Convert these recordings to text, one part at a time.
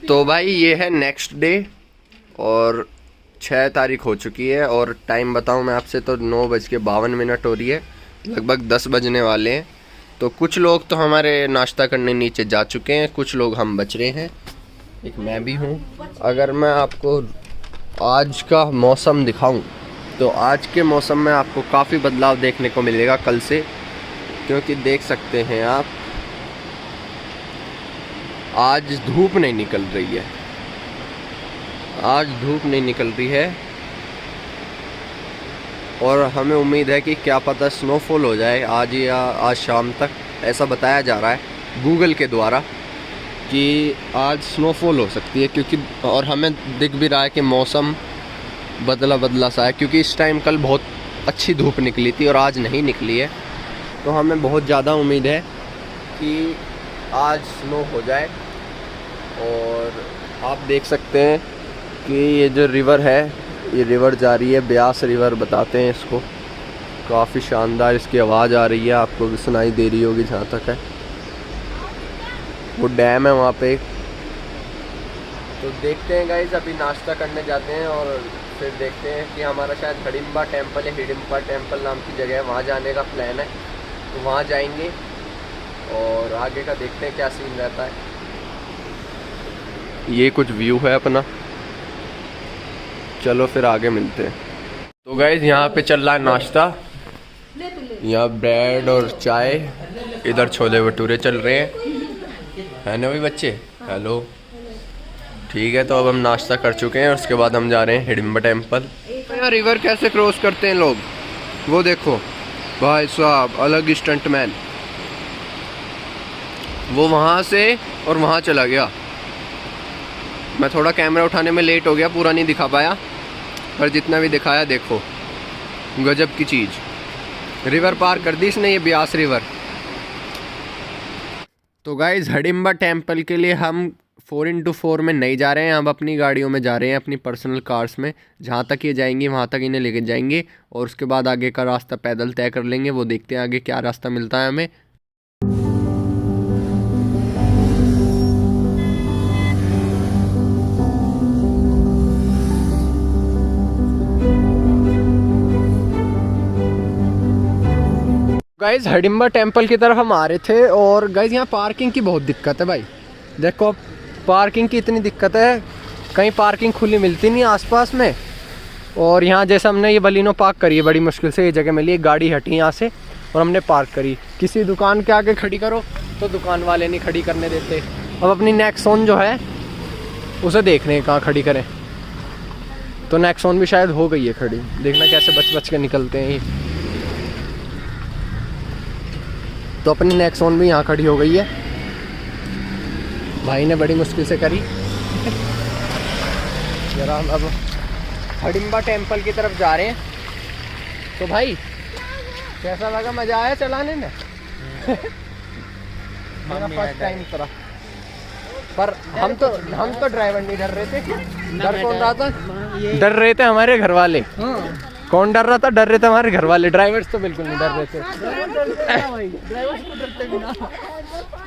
तो भाई ये है नेक्स्ट डे और 6 तारीख हो चुकी है और टाइम बताऊं मैं आपसे तो 9:52 हो रही है, लगभग 10 बजने वाले हैं। तो कुछ लोग तो हमारे नाश्ता करने नीचे जा चुके हैं, कुछ लोग हम बच रहे हैं, एक मैं भी हूँ। अगर मैं आपको आज का मौसम दिखाऊं तो आज के मौसम में आपको काफ़ी बदलाव देखने को मिलेगा कल से, क्योंकि देख सकते हैं आप आज धूप नहीं निकल रही है, आज धूप नहीं निकल रही है और हमें उम्मीद है कि क्या पता स्नोफॉल हो जाए आज या आज शाम तक। ऐसा बताया जा रहा है गूगल के द्वारा कि आज स्नोफॉल हो सकती है, क्योंकि और हमें दिख भी रहा है कि मौसम बदला बदला सा है, क्योंकि इस टाइम कल बहुत अच्छी धूप निकली थी और आज नहीं निकली है। तो हमें बहुत ज़्यादा उम्मीद है कि आज स्नो हो जाए। और आप देख सकते हैं कि ये जो रिवर है, ये रिवर जा रही है, ब्यास रिवर बताते हैं इसको, काफ़ी शानदार इसकी आवाज़ आ रही है, आपको भी सुनाई दे रही होगी जहाँ तक है। वो डैम है वहाँ पे। तो देखते हैं गाइस, अभी नाश्ता करने जाते हैं और फिर देखते हैं कि हमारा शायद हडिम्बा टेम्पल है, हिडिम्बा टेम्पल नाम की जगह है, वहाँ जाने का प्लान है। तो वहाँ जाएंगे और आगे का देखते हैं क्या सीन रहता है। ये कुछ व्यू है अपना, चलो फिर आगे मिलते हैं। तो गाइस यहाँ पे चल रहा है नाश्ता, यहाँ ब्रेड और चाय, इधर छोले भटूरे चल रहे हैं, है ना भाई बच्चे? हेलो, ठीक है। तो अब हम नाश्ता कर चुके हैं और उसके बाद हम जा रहे हैं हिडिम्बा टेम्पल। यार रिवर कैसे क्रॉस करते हैं लोग, वो देखो भाई साहब, अलग स्टंटमैन। वो वहाँ से और वहाँ चला गया। मैं थोड़ा कैमरा उठाने में लेट हो गया, पूरा नहीं दिखा पाया, पर जितना भी दिखाया देखो, गजब की चीज़। रिवर पार कर दी इसने, ये ब्यास रिवर। तो गाइज हडिम्बा टेम्पल के लिए हम 4x4 में नहीं जा रहे हैं, हम अपनी गाड़ियों में जा रहे हैं, अपनी पर्सनल कार्स में। जहाँ तक ये जाएंगी वहाँ तक इन्हें लेके जाएंगे और उसके बाद आगे का रास्ता पैदल तय कर लेंगे। वो देखते हैं आगे क्या रास्ता मिलता है हमें। गाइज हडिम्बा टेम्पल की तरफ हम आ रहे थे और गाइज यहाँ पार्किंग की बहुत दिक्कत है भाई। देखो पार्किंग की इतनी दिक्कत है, कहीं पार्किंग खुली मिलती नहीं आसपास में। और यहाँ जैसे हमने ये बलिनो पार्क करी है, बड़ी मुश्किल से ये जगह मिली, एक गाड़ी हटी यहाँ से और हमने पार्क करी। किसी दुकान के आगे खड़ी करो तो दुकान वाले नहीं खड़ी करने देते। अब अपनी नेक्सॉन जो है उसे देख रहे हैं कहाँ खड़ी करें। तो नेक्सॉन भी शायद हो गई है खड़ी, देखना कैसे बच बच के निकलते हैं। तो अपनी नेक्सॉन भी यहाँ खड़ी हो गई है, भाई ने बड़ी मुश्किल से करी। जरा हम अब हडिम्बा टेम्पल की तरफ जा रहे हैं। तो भाई कैसा लगा, मजा आया चलाने में? मेरा फर्स्ट टाइम तरह, पर हम तो ड्राइवर नहीं डर रहे थे। डर कौन रहा था? डर रहे थे हमारे घर वाले। कौन डर रहा था? डर रहे थे हमारे घर वाले। ड्राइवर्स तो बिल्कुल नहीं डर रहे थे।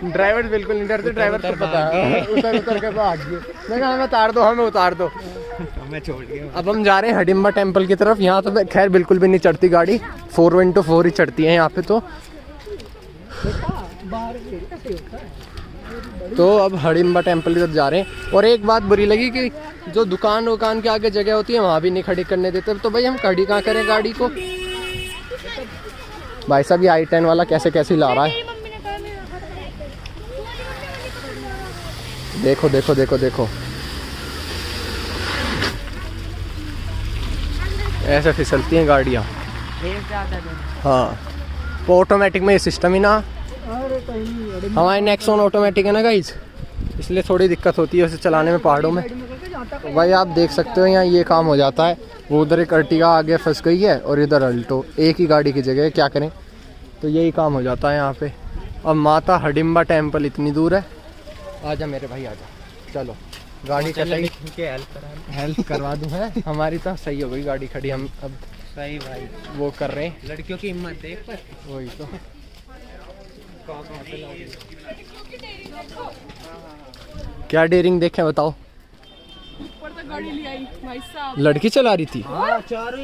ड्राइवर्स बिल्कुल नहीं डरते, ड्राइवर तो पता है उतर के भाग गए। मैं कहा हमें उतार दो, हमें उतार दो, मैं छोड़ गया। अब हम जा रहे हैं हडिम्बा टेम्पल की तरफ। यहाँ तो खैर बिल्कुल भी नहीं चढ़ती गाड़ी, 4x4 ही चढ़ती है यहाँ पे। तो अब हडिम्बा टेम्पल की तरफ जा रहे हैं। और एक बात बुरी लगी कि जो दुकान के आगे जगह होती है वहाँ भी नहीं खड़ी करने देते। तो भाई हम खड़ी कहाँ करें गाड़ी को? भाई साहब ये i10 वाला कैसे कैसे ला रहा है, देखो देखो देखो देखो, ऐसे फिसलती हैं गाड़ियाँ। हाँ तो ऑटोमेटिक में ये सिस्टम ही ना, हमारी नेक्सॉन ऑटोमेटिक है ना गाइज, इसलिए थोड़ी दिक्कत होती है उसे चलाने में पहाड़ों में। तो भाई आप देख सकते हो यहाँ ये काम हो जाता है। वो उधर एक अर्टिगा आगे फंस गई है और इधर अल्टो, एक ही गाड़ी की जगह है, क्या करें? तो यही काम हो जाता है यहाँ पे। अब माता हडिम्बा टेम्पल इतनी दूर है। आजा मेरे भाई आजा, चलो गाड़ी चलेगी, हेल्प करवा दूँ है हमारी। तो सही हो गई गाड़ी खड़ी, हम अब सही भाई वो कर रहे हैं। लड़कियों की हिम्मत देख पर, वही तो। क्या डेयरिंग देखें बताओ। ऊपर तक गाड़ी ले आई भाई साहब। लड़की चला रही थी? चारों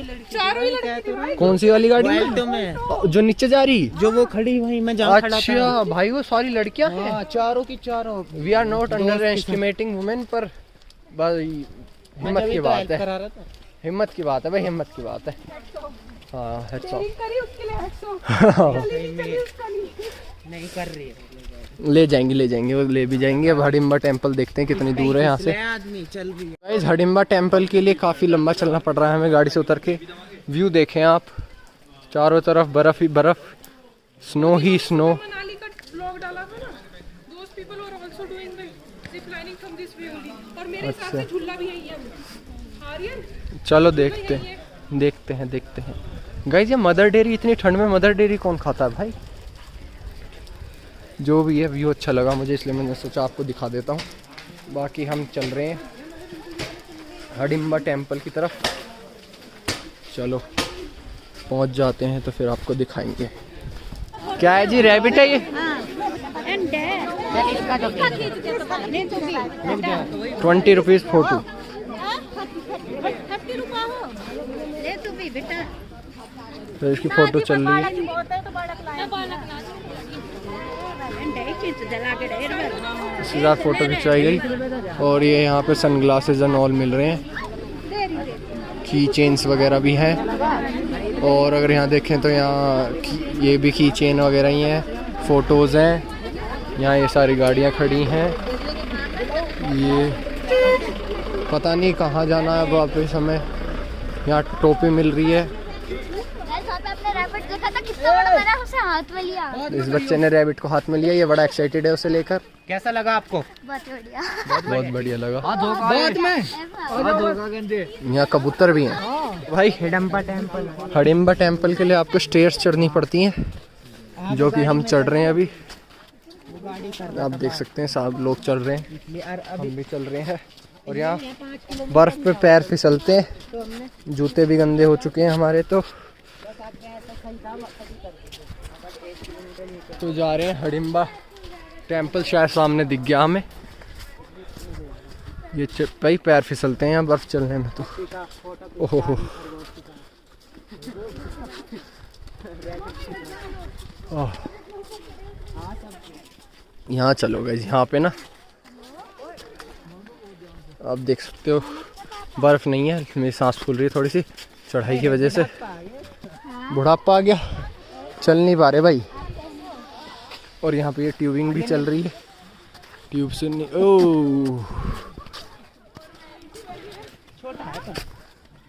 ही लड़की। कौन सी वाली गाड़ी में? जो नीचे जा रही, जो वो खड़ी वहीं मैं जहाँ खड़ा था। अच्छा भाई वो सारी लड़कियां हैं? चारों की चारों। We are not underestimating women, पर भाई हिम्मत की बात है, हिम्मत की बात है भाई, हिम्मत की बात है। हाँ हेड्स ऑफ। नहीं कर रही है। ले जाएंगे वो ले भी जाएंगे। अब हडिम्बा टेम्पल देखते हैं कितनी दूर है यहाँ से। आदमी चल रही है गाइस हडिम्बा टेम्पल के लिए काफ़ी लंबा चलना पड़ रहा है हमें गाड़ी से उतर के। व्यू देखें आप, चारों तरफ बर्फ़ ही बर्फ़, स्नो ही स्नो। मनाली का ब्लॉग डाला था ना, those people are also doing the zip lining from this way only, और मेरे हिसाब से झूला भी यही है आर्यन। चलो देखते हैं। गाइस ये मदर डेयरी, इतनी ठंड में मदर डेयरी कौन खाता है भाई। जो भी है व्यू अच्छा लगा मुझे, इसलिए मैंने सोचा आपको दिखा देता हूँ। बाकी हम चल रहे हैं हडिम्बा टेम्पल की तरफ। चलो पहुँच जाते हैं तो फिर आपको दिखाएंगे। क्या है जी, रैबिट है ये? 20 रुपीज़ फोटो। तो इसकी फोटो चल रही है। इसके साथ फोटो खिंचवाई गई। और ये यहाँ पे सनग्लासेस एंड ऑल मिल रहे हैं, की चेन्स वगैरह भी हैं। और अगर यहाँ देखें तो यहाँ ये भी की चेन वगैरह ही हैं, फ़ोटोज़ हैं। यहाँ ये सारी गाड़ियाँ खड़ी हैं। ये पता नहीं कहाँ जाना है अब वापस हमें। यहाँ टोपी मिल रही है। हाथ में लिया। इस बच्चे ने रैबिट को हाथ में लिया, ये बड़ा एक्साइटेड है उसे लेकर। कैसा लगा आपको? बहुत बढ़िया लगा। बहुत में यहाँ कबूतर भी हैं भाई। हडिम्बा टेम्पल के लिए आपको स्टेयर्स चढ़नी पड़ती हैं, जो कि हम चढ़ रहे हैं अभी। आप देख सकते हैं सब लोग चल रहे हैं, हम भी चल रहे हैं। और यहाँ बर्फ पे पैर फिसलते हैं, जूते भी गंदे हो चुके हैं हमारे। तो जा रहे हैं हडिम्बा टेम्पल, शायद सामने दिख गया हमें। ये भाई पैर फिसलते हैं यहाँ बर्फ चलने में तो। ओहो यहाँ चलो गाइस, यहाँ पे ना आप देख सकते हो बर्फ नहीं है। मेरी सांस फूल रही है थोड़ी सी चढ़ाई की वजह से, बुढ़ापा आ गया, चल नहीं पा रहे भाई। और यहाँ पे ये ट्यूबिंग भी चल रही है, ट्यूब से नहीं। ओह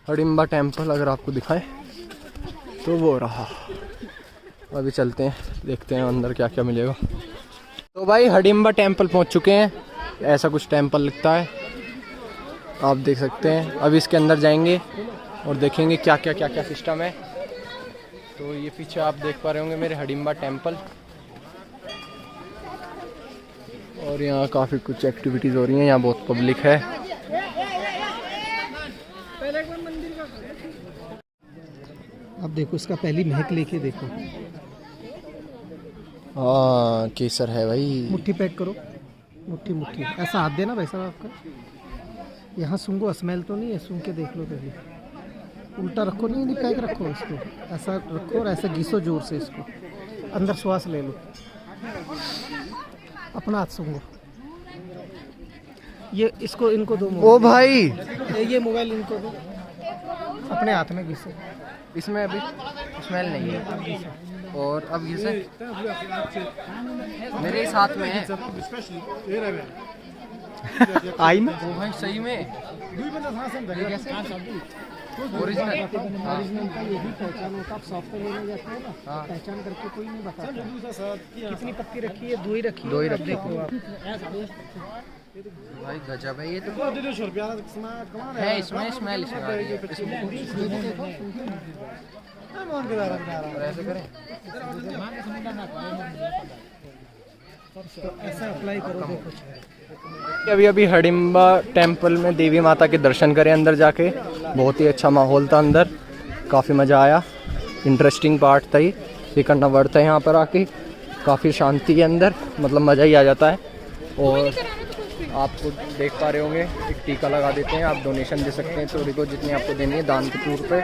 हडिम्बा टेम्पल अगर आपको दिखाएं तो वो रहा। अभी चलते हैं, देखते हैं अंदर क्या क्या मिलेगा। तो भाई हडिम्बा टेम्पल पहुँच चुके हैं। ऐसा कुछ टेम्पल लिखता है, आप देख सकते हैं। अभी इसके अंदर जाएंगे और देखेंगे क्या क्या सिस्टम है। तो ये पीछे आप देख पा रहे होंगे मेरे हडिम्बा टेम्पल। और यहाँ काफ़ी कुछ एक्टिविटीज़ हो रही हैं, यहाँ बहुत पब्लिक है। अब देखो इसका पहली महक लेके देखो। हाँ केसर है भाई। मुट्ठी पैक करो, मुट्ठी ऐसा हाथ देना भाई साहब आपका। यहाँ सूंघो, स्मेल तो नहीं है, सूंघ के देख लो कभी। उल्टा रखो, नहीं पैक रखो इसको, ऐसा रखो और ऐसा घिसो जोर से इसको, अंदर श्वास ले लो, अपना हाथ सूंघो। ये इसको इनको दो। ओ भाई ये मोबाइल इनको दो, अपने हाथ में घिसो। इसमें अभी स्मेल नहीं है। और अब घिसे मेरे इस हाथ में है। आई ना ओ भाई सही में ओरिजिनल का यही पहचान होता है। आप सॉफ्टवेयर लेने जाते हो ना, पहचान करके कोई नहीं बताता कितनी पत्ती रखी है। दो ही रखी देखो आप। भाई गजब है ये तो। है इसमें स्मेल इसमें आ रही है। ऐसे करें तो ऐसा अप्लाई करो। देखो अभी हडिम्बा टेम्पल में देवी माता के दर्शन करें अंदर जाके। बहुत ही अच्छा माहौल था अंदर, काफ़ी मज़ा आया। इंटरेस्टिंग पार्ट था ये करना पड़ता है यहाँ पर आके। काफ़ी शांति है अंदर, मतलब मज़ा ही आ जाता है। और आपको देख पा रहे होंगे, एक टीका लगा देते हैं। आप डोनेशन दे सकते हैं थोड़ी बहुत जितनी आपको देनी है दान के तौर पे।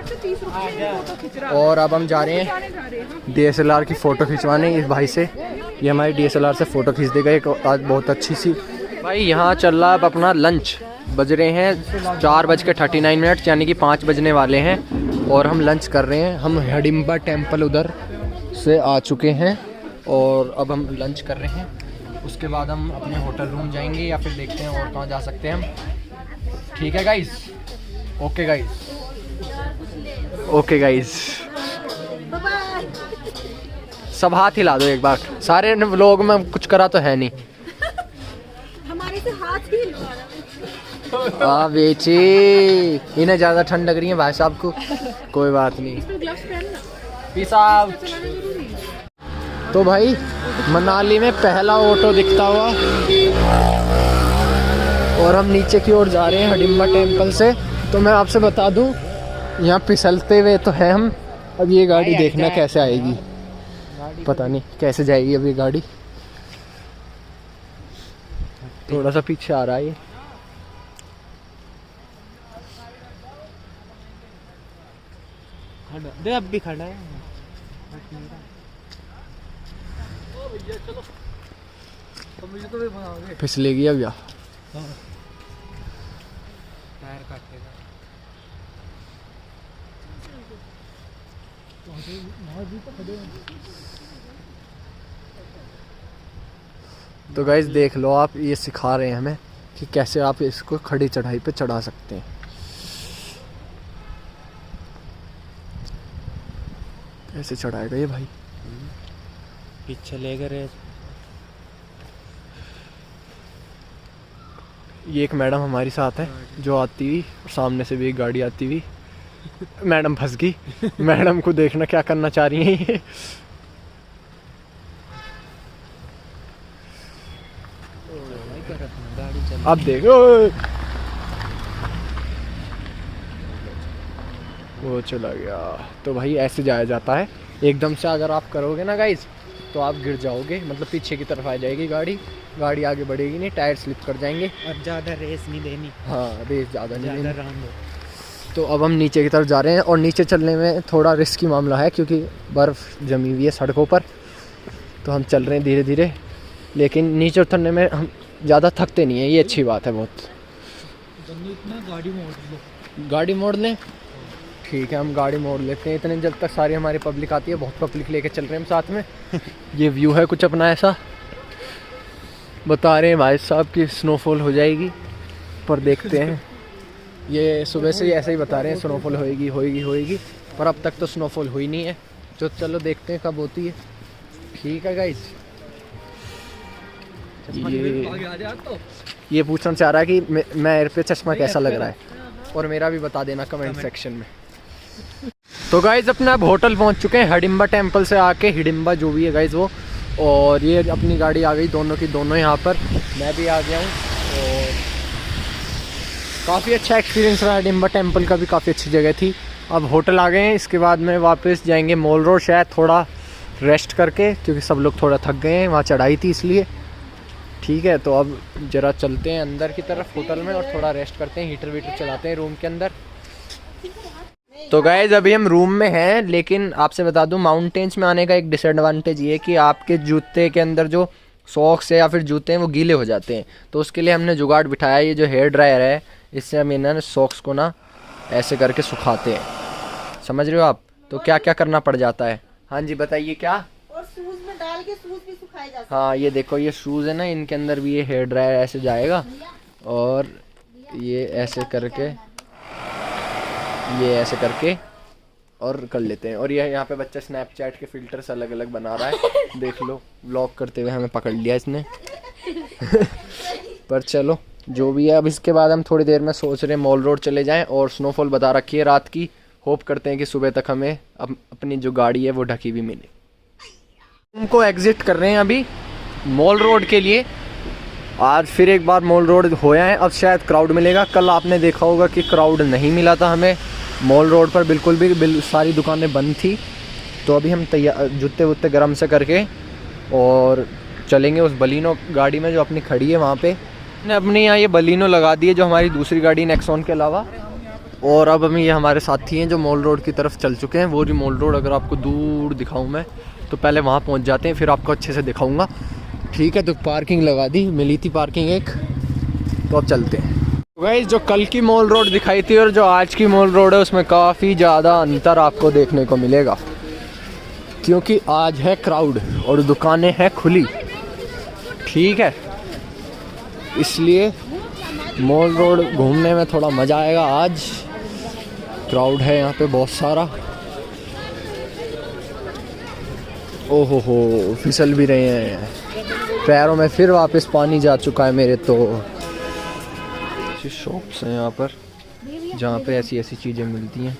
और अब हम जा रहे हैं DSLR की फ़ोटो खिंचवाने इस भाई से। ये हमारी DSLR से फ़ोटो खींच देगा एक आज बहुत अच्छी सी। भाई यहाँ चल रहा है अब अपना लंच। बज रहे हैं 4:39 यानी कि 5 बजने वाले हैं और हम लंच कर रहे हैं। हम हिडिंबा टेम्पल उधर से आ चुके हैं और अब हम लंच कर रहे हैं। उसके बाद हम अपने होटल रूम जाएंगे या फिर देखते हैं और कहाँ जा सकते हैं हम। ठीक है guys, okay guys, okay guys. सब हाथ हिला दो एक बार। सारे व्लॉग में कुछ करा तो है नहीं। हमारे से हाथ ही हाँ बेची, इन्हें ज़्यादा ठंड लग रही है भाई साहब को। कोई बात नहीं। Peace out. तो भाई मनाली में पहला ऑटो दिखता हुआ और हम नीचे की ओर जा रहे हैं हिडिंबा टेम्पल से। तो मैं आपसे बता दूं यहाँ फिसलते हुए तो है हम। अब ये गाड़ी देखना कैसे आएगी, पता नहीं कैसे जाएगी अब ये गाड़ी। थोड़ा सा पीछे आ रहा है ये। दे अब भी खड़ा है। फिसलेगी अब या तो गाइस देख लो आप, ये सिखा रहे हैं हमें कि कैसे आप इसको खड़ी चढ़ाई पे चढ़ा सकते हैं। कैसे चढ़ाएगा ये भाई, पीछे ले गए। ये एक मैडम हमारे साथ है जो आती हुई, सामने से भी एक गाड़ी आती हुई। मैडम फंस गई। मैडम को देखना क्या करना चाह रही हैं ये। अब देखो वो चला गया। तो भाई ऐसे जाया जाता है। एकदम से अगर आप करोगे ना गाइस तो आप गिर जाओगे, मतलब पीछे की तरफ आ जाएगी गाड़ी, गाड़ी आगे बढ़ेगी नहीं, टायर स्लिप कर जाएंगे। और ज़्यादा रेस नहीं देनी। हाँ रेस ज़्यादा नहीं देनी। राउंड। तो अब हम नीचे की तरफ जा रहे हैं और नीचे चलने में थोड़ा रिस्की मामला है क्योंकि बर्फ़ जमी हुई है सड़कों पर। तो हम चल रहे हैं धीरे धीरे, लेकिन नीचे उतरने में हम ज़्यादा थकते नहीं हैं, ये अच्छी बात है बहुत। गाड़ी मोड़ लें, ठीक है हम गाड़ी मोड़ लेते हैं। इतने जब तक सारी हमारी पब्लिक आती है, बहुत पब्लिक लेके चल रहे हैं हम साथ में। ये व्यू है कुछ अपना ऐसा। बता रहे हैं भाई साहब कि स्नोफॉल हो जाएगी, पर देखते हैं। ये सुबह से ही ऐसा ही बता रहे हैं स्नोफॉल होएगी होएगी होएगी, पर अब तक तो स्नोफॉल हुई नहीं है। तो चलो देखते हैं कब होती है। ठीक है गाइस, ये पूछना चाह रहा है कि मेरे पे चश्मा कैसा लग रहा है, और मेरा भी बता देना कमेंट सेक्शन में। तो गाइज अपने अब होटल पहुंच चुके हैं हिडिंबा टेम्पल से आके, हिडिंबा जो भी है गाइज वो। और ये अपनी गाड़ी आ गई दोनों की दोनों यहाँ पर, मैं भी आ गया हूँ। और काफ़ी अच्छा एक्सपीरियंस रहा। हिडिंबा टेम्पल का भी काफ़ी अच्छी जगह थी। अब होटल आ गए हैं, इसके बाद में वापस जाएंगे मॉल रोड, शायद थोड़ा रेस्ट करके, क्योंकि सब लोग थोड़ा थक गए हैं, वहाँ चढ़ाई थी इसलिए। ठीक है, तो अब ज़रा चलते हैं अंदर की तरफ होटल में और थोड़ा रेस्ट करते हैं, हीटर वीटर चलाते हैं रूम के अंदर। तो गाइज अभी हम रूम में हैं, लेकिन आपसे बता दूं माउंटेन्स में आने का एक डिसएडवांटेज ये है कि आपके जूते के अंदर जो सॉक्स है या फिर जूते हैं वो गीले हो जाते हैं। तो उसके लिए हमने जुगाड़ बिठाया, ये जो हेयर ड्रायर है इससे हम इन्हें सॉक्स को ना ऐसे करके सुखाते हैं, समझ रहे हो आप। तो क्या क्या करना पड़ जाता है। हाँ जी बताइए क्या। और शूज में डाल के शूज भी सुखाए जा सकते। हाँ ये देखो ये शूज़ है ना, इनके अंदर भी ये हेयर ड्रायर ऐसे जाएगा और ये ऐसे करके, ये ऐसे करके और कर लेते हैं। और ये यहाँ पे बच्चा स्नैपचैट के फिल्टर्स अलग अलग बना रहा है, देख लो व्लॉग करते हुए हमें पकड़ लिया इसने। पर चलो जो भी है, अब इसके बाद हम थोड़ी देर में सोच रहे हैं मॉल रोड चले जाएं, और स्नोफॉल बता रखी है रात की। होप करते हैं कि सुबह तक हमें अपनी जो गाड़ी है वो ढकी भी मिले। उनको एग्जिट कर रहे हैं अभी मॉल रोड के लिए। आज फिर एक बार मॉल रोड होया है, अब शायद क्राउड मिलेगा। कल आपने देखा होगा कि क्राउड नहीं मिला था हमें मॉल रोड पर, बिल्कुल भी सारी दुकानें बंद थी। तो अभी हम तैयार जूते वूते गर्म से करके और चलेंगे उस बलिनो गाड़ी में जो अपनी खड़ी है वहाँ पे। ने अपने यहाँ ये बलिनो लगा दी है, जो हमारी दूसरी गाड़ी नेक्सॉन के अलावा। और अब हम ये हमारे साथी हैं जो मॉल रोड की तरफ चल चुके हैं। वो रही मॉल रोड, अगर आपको दूर दिखाऊं मैं तो पहले वहाँ पहुँच जाते हैं, फिर आपको अच्छे से दिखाऊंगा। ठीक है, तो पार्किंग लगा दी, मिली थी पार्किंग एक, तो अब चलते हैं। गाइस, जो कल की मॉल रोड दिखाई थी और जो आज की मॉल रोड है उसमें काफ़ी ज़्यादा अंतर आपको देखने को मिलेगा, क्योंकि आज है क्राउड और दुकानें हैं खुली। ठीक है, इसलिए मॉल रोड घूमने में थोड़ा मज़ा आएगा। आज क्राउड है यहाँ पे बहुत सारा। ओहो हो, फिसल भी रहे हैं, पैरों में फिर वापस पानी जा चुका है मेरे। तो शॉप्स हैं यहाँ पर जहाँ पे ऐसी ऐसी चीज़ें मिलती हैं।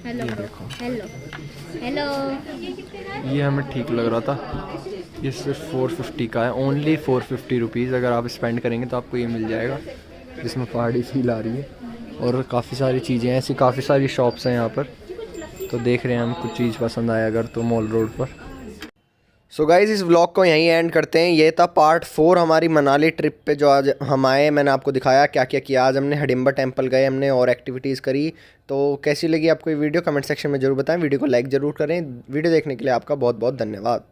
हेलो ये देखो, हेलो हेलो। ये हमें ठीक लग रहा था। ये सिर्फ 450 का है, ओनली 450 रुपीज़। अगर आप स्पेंड करेंगे तो आपको ये मिल जाएगा, जिसमें पहाड़ी फील आ रही है। और काफ़ी सारी चीज़ें हैं, ऐसी काफ़ी सारी शॉप्स हैं यहाँ पर। तो देख रहे हैं हम, कुछ चीज़ पसंद आया अगर तो मॉल रोड पर। सो गाइज़, इस व्लॉग को यहीं एंड करते हैं। ये था पार्ट 4 हमारी मनाली ट्रिप पे जो आज हम आए। मैंने आपको दिखाया क्या क्या किया। आज हमने हिडिंबा टेम्पल गए, हमने और एक्टिविटीज़ करी। तो कैसी लगी आपको ये वीडियो, कमेंट सेक्शन में ज़रूर बताएं। वीडियो को लाइक ज़रूर करें। वीडियो देखने के लिए आपका बहुत बहुत धन्यवाद।